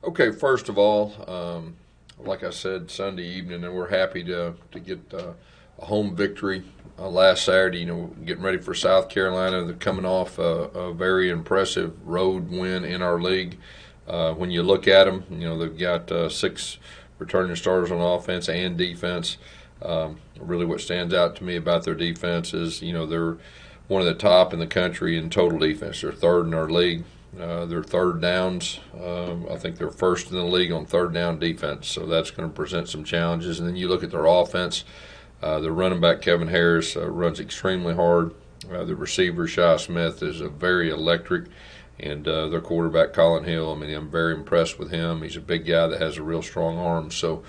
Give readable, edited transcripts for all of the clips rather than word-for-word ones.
Okay, first of all, like I said Sunday evening, and we're happy to get a home victory last Saturday. Getting ready for South Carolina. They're coming off a very impressive road win in our league. When you look at them, they've got six returning starters on offense and defense. Really, what stands out to me about their defense is they're one of the top in the country in total defense. They're third in our league. Their third downs, I think they're first in the league on third down defense, so that's going to present some challenges. And then you look at their offense. The running back Kevin Harris runs extremely hard. The receiver Shi Smith is a very electric, and their quarterback Colin Hill. I mean, I'm very impressed with him. He's a big guy that has a real strong arm. So,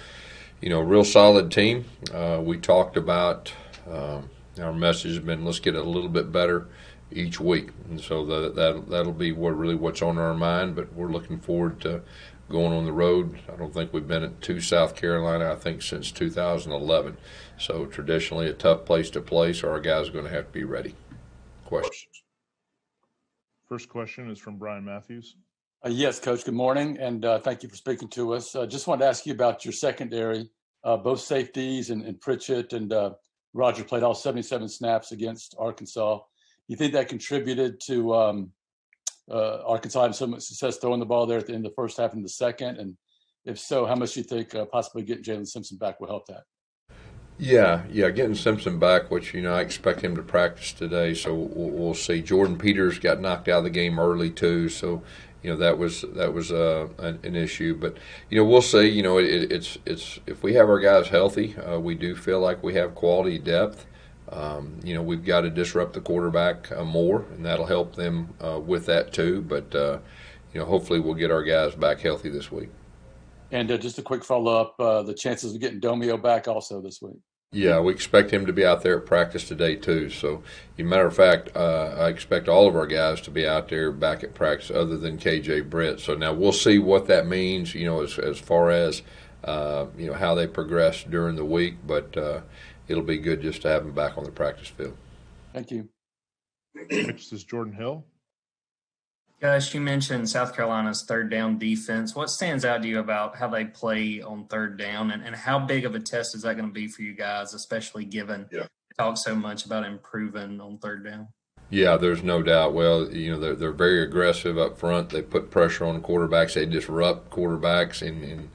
real solid team. We talked about our message has been let's get a little bit better each week, and so that'll be what's on our mind. But we're looking forward to going on the road. I don't think we've been to South Carolina, I think, since 2011. So traditionally a tough place to play, so our guys are going to have to be ready. Questions? First question is from Brian Matthews. Yes, Coach, good morning, and thank you for speaking to us. Just wanted to ask you about your secondary, both safeties and Pritchett and Roger played all 77 snaps against Arkansas. You think that contributed to Arkansas having so much success throwing the ball there at the end of the first half and the second? And if so, how much do you think possibly getting Jalen Simpson back will help that? Yeah, getting Simpson back, which I expect him to practice today, so we'll see. Jordan Peters got knocked out of the game early too, so that was an issue. But we'll see. It's if we have our guys healthy, we do feel like we have quality depth. We've got to disrupt the quarterback more, and that'll help them with that too. But hopefully we'll get our guys back healthy this week. And just a quick follow-up, the chances of getting Domio back also this week. Yeah, we expect him to be out there at practice today too. So, as a matter of fact, I expect all of our guys to be out there back at practice, other than KJ Britt. So now we'll see what that means. As far as how they progress during the week, but it'll be good just to have them back on the practice field. Thank you. Next is Jordan Hill. Gus, you mentioned South Carolina's third down defense. What stands out to you about how they play on third down, and how big of a test is that going to be for you guys, especially given you talk so much about improving on third down? Yeah, there's no doubt. Well, they're very aggressive up front. They put pressure on the quarterbacks. They disrupt quarterbacks and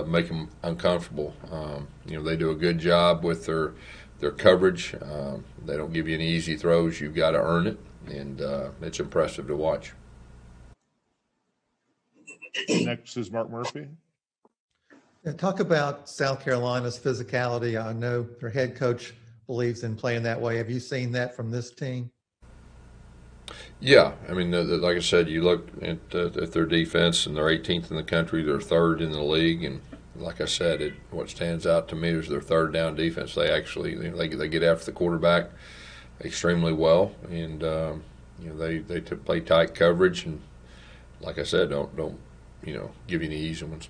make them uncomfortable. They do a good job with their coverage. They don't give you any easy throws. You've got to earn it. And it's impressive to watch. Next is Mark Murphy. Yeah, talk about South Carolina's physicality. I know their head coach believes in playing that way. Have you seen that from this team? Yeah, I mean, like I said, you look at their defense, and they're 18th in the country. They're third in the league, and like I said, what stands out to me is their third down defense. They actually they get after the quarterback extremely well, and they play tight coverage, and like I said, don't give you any easy ones.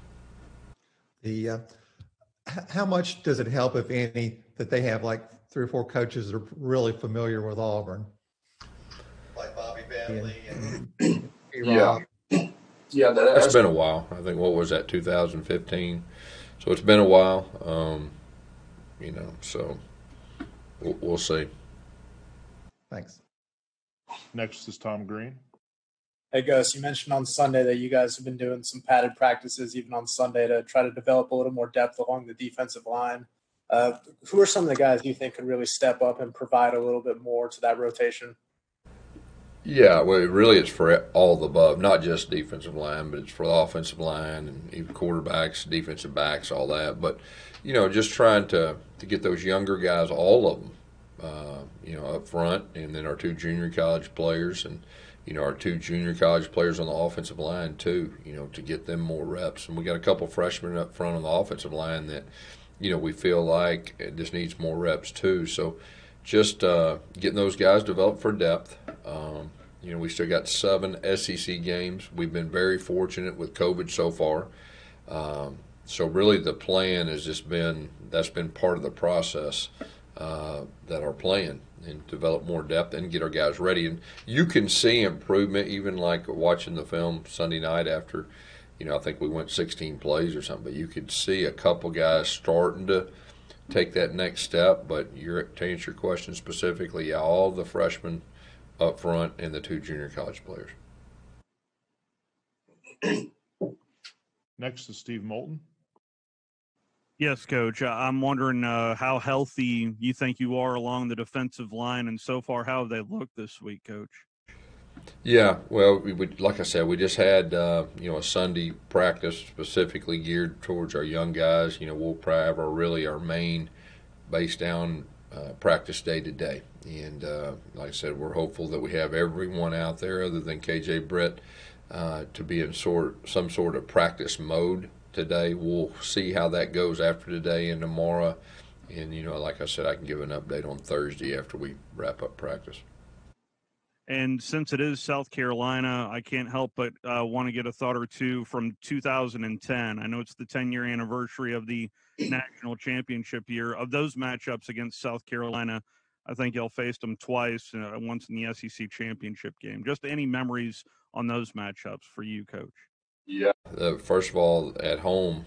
How much does it help, if any, that they have like 3 or 4 coaches that are really familiar with Auburn, like Bobby Bentley and yeah, that's been a while. I think what was that 2015, so it's been a while. So we'll see. Thanks. Next is Tom Green. Hey, Gus, you mentioned on Sunday that you guys have been doing some padded practices even on Sunday to try to develop a little more depth along the defensive line. Who are some of the guys you think could really step up and provide a little bit more to that rotation? Yeah, well, it's for all the above, not just defensive line, but it's for the offensive line and even quarterbacks, defensive backs, all that. But, just trying to get those younger guys, all of them, up front, and then our 2 junior college players, and our 2 junior college players on the offensive line too. To get them more reps, and we got a couple freshmen up front on the offensive line that, we feel like it just needs more reps too. So, just getting those guys developed for depth. We still got 7 SEC games. We've been very fortunate with COVID so far. So really, the plan has just that's been part of the process. That are playing and develop more depth and get our guys ready. And you can see improvement even like watching the film Sunday night after, I think we went 16 plays or something, but you could see a couple guys starting to take that next step. But to answer your question specifically, yeah, all the freshmen up front and the 2 junior college players. Next is Steve Moulton. Yes, Coach. I'm wondering how healthy you think you are along the defensive line, and so far, how have they looked this week, Coach? Yeah, well, like I said, we just had a Sunday practice specifically geared towards our young guys. We'll probably have our main base down practice day today, and like I said, we're hopeful that we have everyone out there other than KJ Britt to be in some sort of practice mode today. We'll see how that goes after today and tomorrow, and like I said, I can give an update on Thursday after we wrap up practice. And since it is South Carolina, I can't help but want to get a thought or two from 2010. I know it's the 10-year anniversary of the national championship year. Of those matchups against South Carolina, I think y'all faced them twice, once in the SEC championship game. Just any memories on those matchups for you, Coach? Yeah. First of all, at home,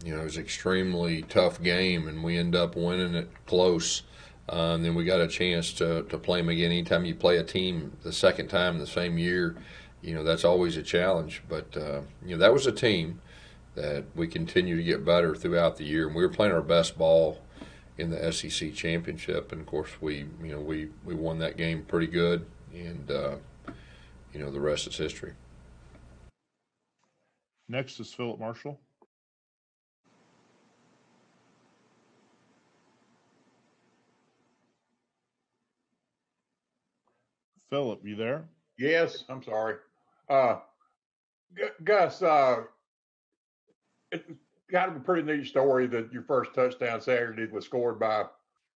it was an extremely tough game, and we ended up winning it close. And then we got a chance to play them again. Anytime you play a team the second time in the same year, that's always a challenge. But, that was a team that we continue to get better throughout the year. And we were playing our best ball in the SEC championship. And, of course, we won that game pretty good. And, the rest is history. Next is Philip Marshall. Philip, you there? Yes, I'm sorry. Gus, it's kind of a pretty neat story that your first touchdown Saturday was scored by a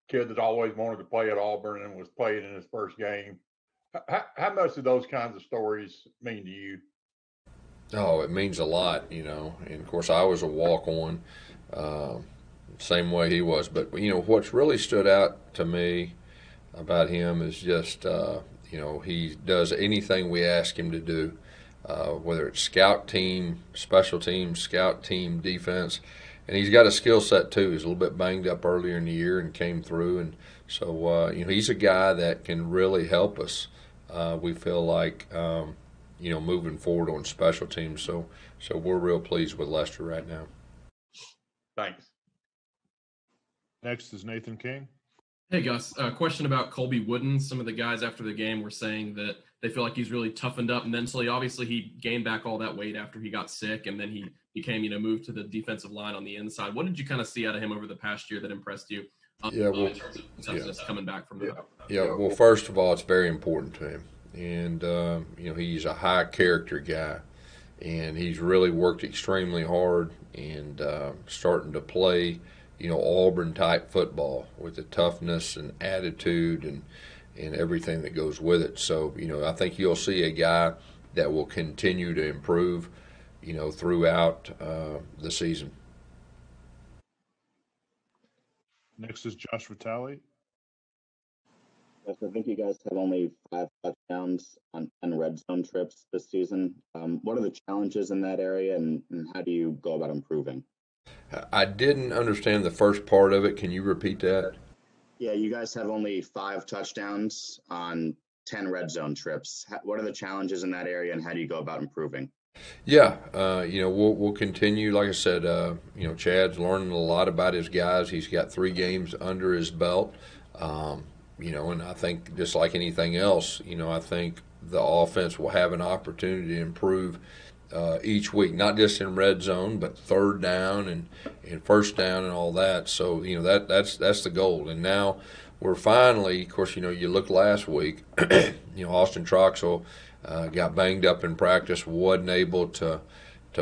kid that always wanted to play at Auburn and was playing in his first game. How much do those kinds of stories mean to you? Oh, it means a lot, And, of course, I was a walk-on, same way he was. But, what's really stood out to me about him is just he does anything we ask him to do, whether it's scout team, special team, scout team, defense. And he's got a skill set, too. He's a little bit banged up earlier in the year and came through. And so, he's a guy that can really help us, we feel like, moving forward on special teams. So we're real pleased with Lester right now. Thanks. Next is Nathan King. Hey, Gus. Question about Colby Wooden. Some of the guys after the game were saying that they feel like he's really toughened up mentally. Obviously, he gained back all that weight after he got sick, and then he became, moved to the defensive line on the inside. What did you kind of see out of him over the past year that impressed you in terms of toughness coming back from that? Yeah, well, first of all, it's very important to him. And, he's a high-character guy, and he's really worked extremely hard and starting to play Auburn-type football with the toughness and attitude and everything that goes with it. So, I think you'll see a guy that will continue to improve, throughout the season. Next is Josh Vitale. Yes, I think you guys have only 5 touchdowns on 10 red zone trips this season. What are the challenges in that area, and how do you go about improving? I didn't understand the first part of it. Can you repeat that? Yeah, you guys have only 5 touchdowns on 10 red zone trips. What are the challenges in that area, and how do you go about improving? Yeah, we'll continue. Like I said, Chad's learning a lot about his guys. He's got 3 games under his belt, and I think just like anything else, I think the offense will have an opportunity to improve each week, not just in red zone, but third down and first down and all that. So, that's the goal. And now we're finally, of course, you look last week, Austin Troxell got banged up in practice, wasn't able to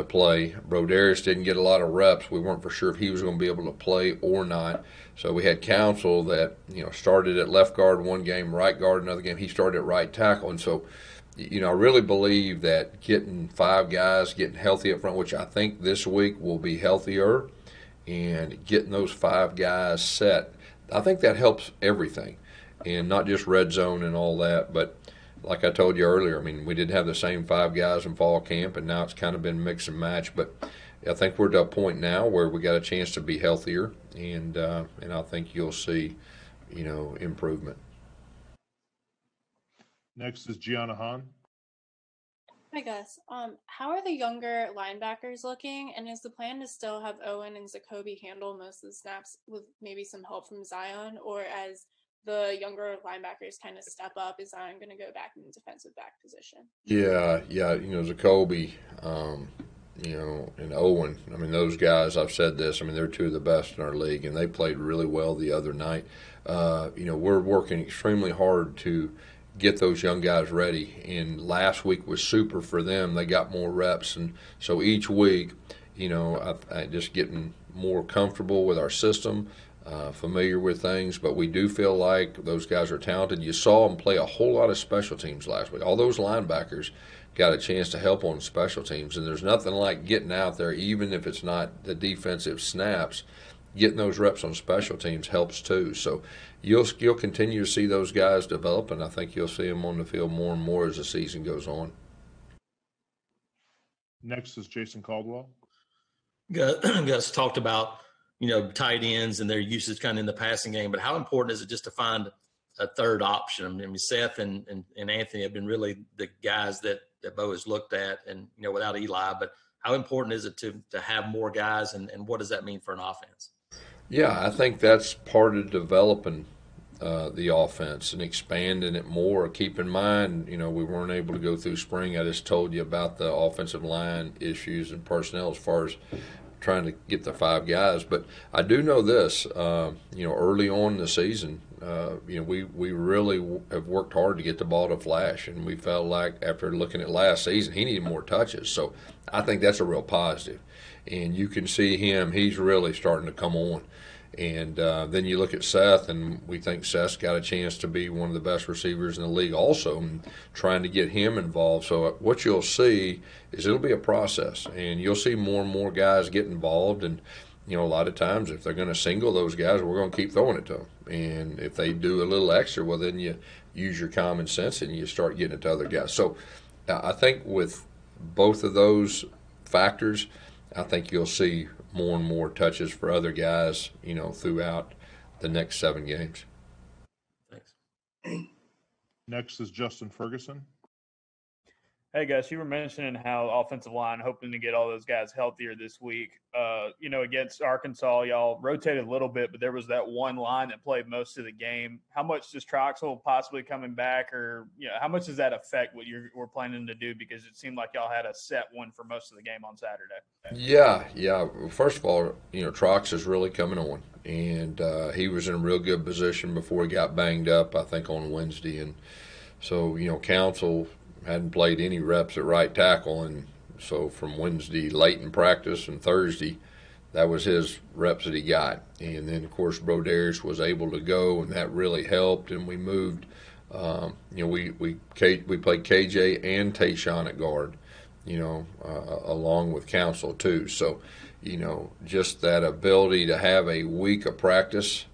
play. Broderius didn't get a lot of reps. We weren't for sure if he was going to be able to play or not. So we had Counsell that, started at left guard one game, right guard another game. He started at right tackle. And so, I really believe that getting 5 guys, getting healthy up front, which I think this week will be healthier, and getting those 5 guys set, I think that helps everything, and not just red zone and all that. But, like I told you earlier, I mean, we didn't have the same 5 guys in fall camp, and now it's kind of been mix and match. But I think we're to a point now where we got a chance to be healthier, and I think you'll see, improvement. Next is Gianna Hahn. Hi Gus. How are the younger linebackers looking? And is the plan to still have Owen and Zacoby handle most of the snaps with maybe some help from Zion? Or as the younger linebackers kind of step up, is Zion going to go back in the defensive back position? Yeah, Zacoby, and Owen. I mean, those guys. I've said this. I mean, they're 2 of the best in our league, and they played really well the other night. We're working extremely hard to get those young guys ready. And last week was super for them. They got more reps, and so each week, I just getting more comfortable with our system, familiar with things. But we do feel like those guys are talented. You saw them play a whole lot of special teams last week. All those linebackers got a chance to help on special teams, and there's nothing like getting out there, even if it's not the defensive snaps. Getting those reps on special teams helps too. So you'll continue to see those guys develop, and I think you'll see them on the field more and more as the season goes on. Next is Jason Caldwell. Gus talked about, tight ends and their usage kind of in the passing game, but how important is it just to find a third option? I mean, Seth and Anthony have been really the guys that Bo has looked at, and, without Eli, but how important is it to have more guys, and what does that mean for an offense? Yeah, I think that's part of developing the offense and expanding it more. Keep in mind, we weren't able to go through spring. I just told you about the offensive line issues and personnel as far as trying to get the 5 guys. But I do know this, early on in the season, we really have worked hard to get the ball to Flash, and we felt like after looking at last season, he needed more touches. So I think that's a real positive. And you can see him, he's really starting to come on. And then you look at Seth, and we think Seth's got a chance to be one of the best receivers in the league also, and trying to get him involved. So what you'll see is it'll be a process, and you'll see more and more guys get involved. And, a lot of times if they're going to single those guys, we're going to keep throwing it to them. And if they do a little extra, well, then you use your common sense and you start getting it to other guys. So I think with both of those factors, I think you'll see more and more touches for other guys, throughout the next 7 games. Thanks. Next is Justin Ferguson. Hey, Gus, you were mentioning how offensive line hoping to get all those guys healthier this week. Against Arkansas, y'all rotated a little bit, but there was that one line that played most of the game. How much does Troxell possibly coming back, or how much does that affect what we're planning to do? Because it seemed like y'all had a set one for most of the game on Saturday. Yeah. First of all, Trox is really coming on, and he was in a real good position before he got banged up, I think, on Wednesday. And so, Council hadn't played any reps at right tackle, and so from Wednesday late in practice and Thursday, that was his reps that he got. And then, of course, Broderius was able to go, and that really helped. And we moved, we played KJ and Tayshawn at guard, along with Council too. So, just that ability to have a week of practice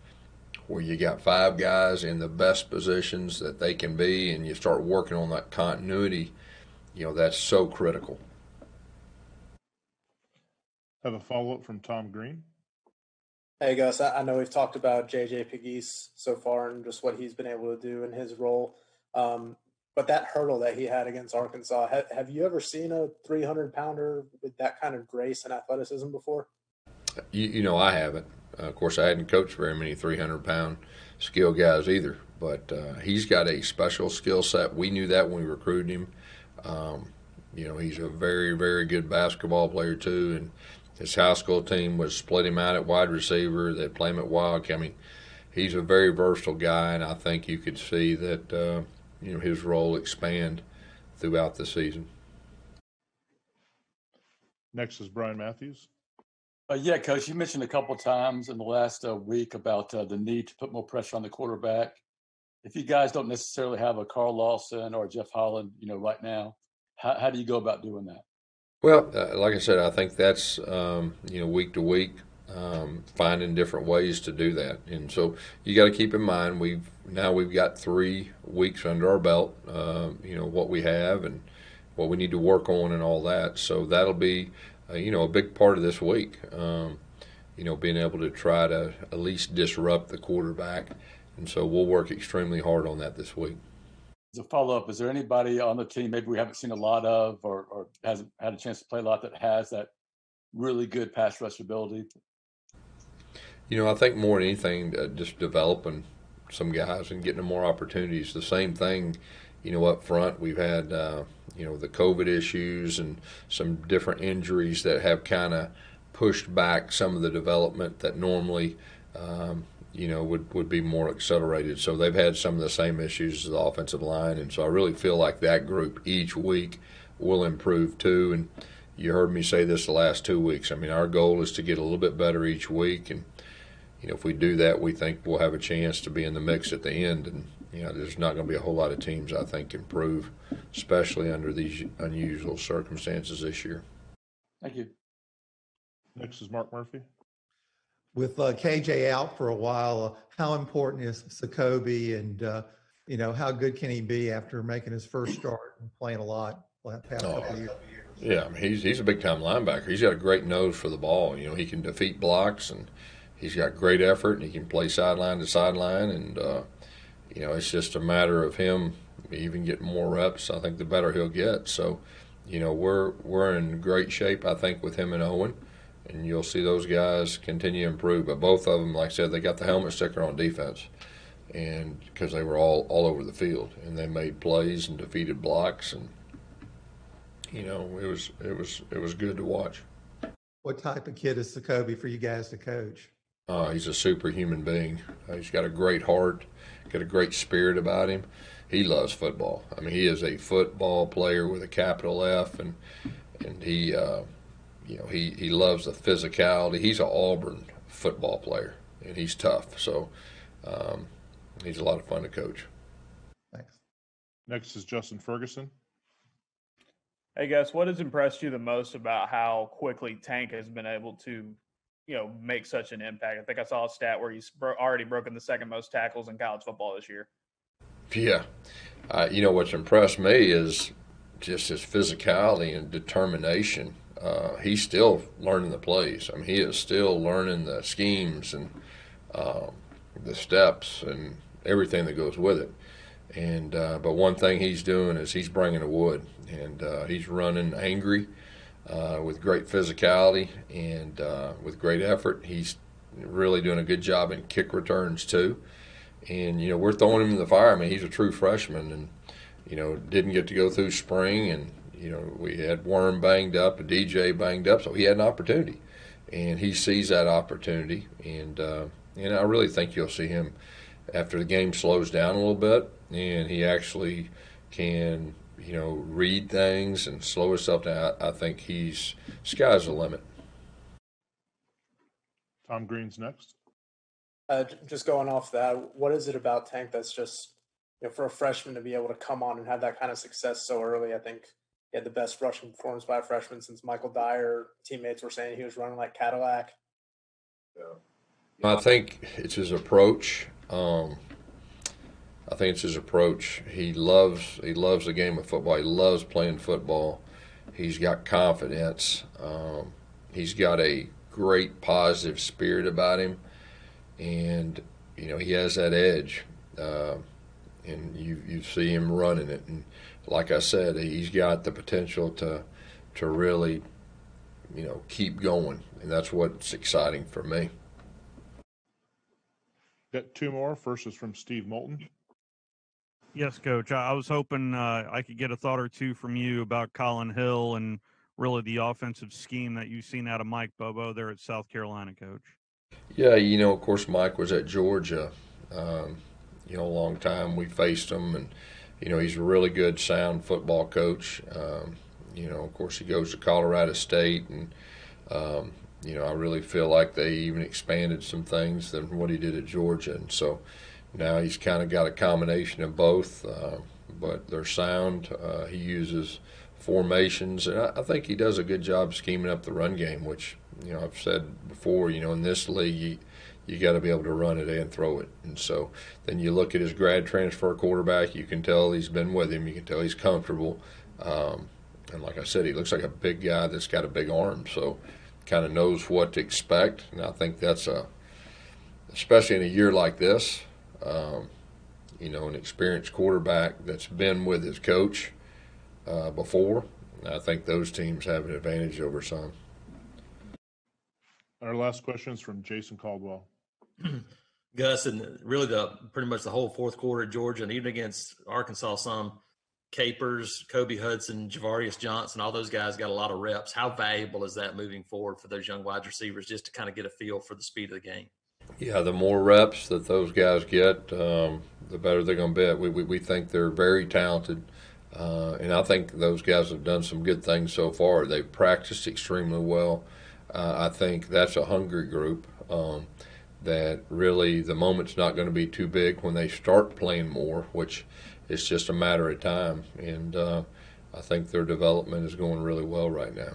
where you got 5 guys in the best positions that they can be, and you start working on that continuity, that's so critical. Have a follow-up from Tom Green. Hey, Gus, I know we've talked about J.J. Pegues so far and just what he's been able to do in his role. But that hurdle that he had against Arkansas, have you ever seen a 300-pounder with that kind of grace and athleticism before? I haven't. Of course, I hadn't coached very many 300-pound skill guys either. But he's got a special skill set. We knew that when we recruited him. He's a very, very good basketball player too. And his high school team was split him out at wide receiver. They play him at wildcat. I mean, he's a very versatile guy, and I think you could see that his role expand throughout the season. Next is Brian Matthews. Yeah, Coach, you mentioned a couple of times in the last week about the need to put more pressure on the quarterback. If you guys don't necessarily have a Carl Lawson or Jeff Holland, right now, how do you go about doing that? Well, like I said, I think that's week to week. finding different ways to do that. And so you got to keep in mind we've got 3 weeks under our belt. What we have and what we need to work on and all that. So that'll be a big part of this week. Being able to try to at least disrupt the quarterback. And so we'll work extremely hard on that this week. As a follow-up, is there anybody on the team maybe we haven't seen a lot of or hasn't had a chance to play a lot that has that really good pass rush ability? I think more than anything, just developing some guys and getting them more opportunities. The same thing, up front, we've had, the COVID issues and some different injuries that have kind of pushed back some of the development that normally, would be more accelerated. So they've had some of the same issues as the offensive line. And so I really feel like that group each week will improve too. And you heard me say this the last 2 weeks. I mean, our goal is to get a little bit better each week. And, if we do that, we think we'll have a chance to be in the mix at the end. And, there's not going to be a whole lot of teams, I think, improve, especially under these unusual circumstances this year. Thank you. Next is Mark Murphy. With KJ out for a while, how important is Jacoby, and how good can he be after making his first start and playing a lot the past couple of years? Yeah, I mean, he's a big time linebacker. He's got a great nose for the ball. He can defeat blocks, and he's got great effort, and he can play sideline to sideline. And it's just a matter of him even getting more reps. I think the better he'll get. So, we're in great shape, I think, with him and Owen. And you'll see those guys continue to improve. But both of them, like I said, they got the helmet sticker on defense, and because they were all over the field and they made plays and defeated blocks, and it was good to watch. What type of kid is Jacoby for you guys to coach? He's a superhuman being. He's got a great heart, got a great spirit about him. He loves football. I mean, he is a football player with a capital F, and he. He loves the physicality. He's an Auburn football player, and he's tough. So he's a lot of fun to coach. Thanks. Next is Justin Ferguson. Hey, Gus, what has impressed you the most about how quickly Tank has been able to, make such an impact? I think I saw a stat where he's already broken the second most tackles in college football this year. Yeah. What's impressed me is just his physicality and determination. He's still learning the plays. I mean, he is still learning the schemes and the steps and everything that goes with it. And but one thing he's doing is he's bringing the wood, and he's running angry with great physicality and with great effort. He's really doing a good job in kick returns too. And we're throwing him in the fire. I mean, he's a true freshman, and didn't get to go through spring, and we had Worm banged up, a DJ banged up, so he had an opportunity, and he sees that opportunity, and I really think you'll see him after the game slows down a little bit, and he actually can read things and slow himself down. I think sky's the limit. Tom Green's next. Just going off that, what is it about Tank that's just for a freshman to be able to come on and have that kind of success so early? I think he had the best rushing performance by a freshman since Michael Dyer. Teammates were saying he was running like Cadillac. I think it's his approach. He loves the game of football. He loves playing football. He's got confidence. He's got a great positive spirit about him, and he has that edge. And you see him running it, and like I said, he's got the potential to really, keep going, and that's what's exciting for me. Got 2 more. First is from Steve Moulton. Yes, Coach. I was hoping I could get a thought or two from you about Colin Hill and really the offensive scheme that you've seen out of Mike Bobo there at South Carolina, Coach. Yeah, of course, Mike was at Georgia, a long time. We faced him, and he's a really good, sound football coach. Of course, he goes to Colorado State, and I really feel like they even expanded some things than what he did at Georgia, and so now he's kind of got a combination of both, but they're sound. He uses formations, and I think he does a good job scheming up the run game, which I've said before, in this league, you got to be able to run it and throw it. And so then you look at his grad transfer quarterback, you can tell he's been with him. You can tell he's comfortable. And like I said, he looks like a big guy that's got a big arm. So kind of knows what to expect. And I think that's especially in a year like this, an experienced quarterback that's been with his coach before. I think those teams have an advantage over some. Our last question is from Jason Caldwell. Gus, and really pretty much the whole fourth quarter at Georgia, and even against Arkansas, some Capers, Kobe Hudson, Javarius Johnson, all those guys got a lot of reps. How valuable is that moving forward for those young wide receivers, just to kind of get a feel for the speed of the game? Yeah, the more reps that those guys get, the better they're going to be. We think they're very talented, and I think those guys have done some good things so far. They've practiced extremely well. I think that's a hungry group that really the moment's not going to be too big when they start playing more, which is just a matter of time. And I think their development is going really well right now.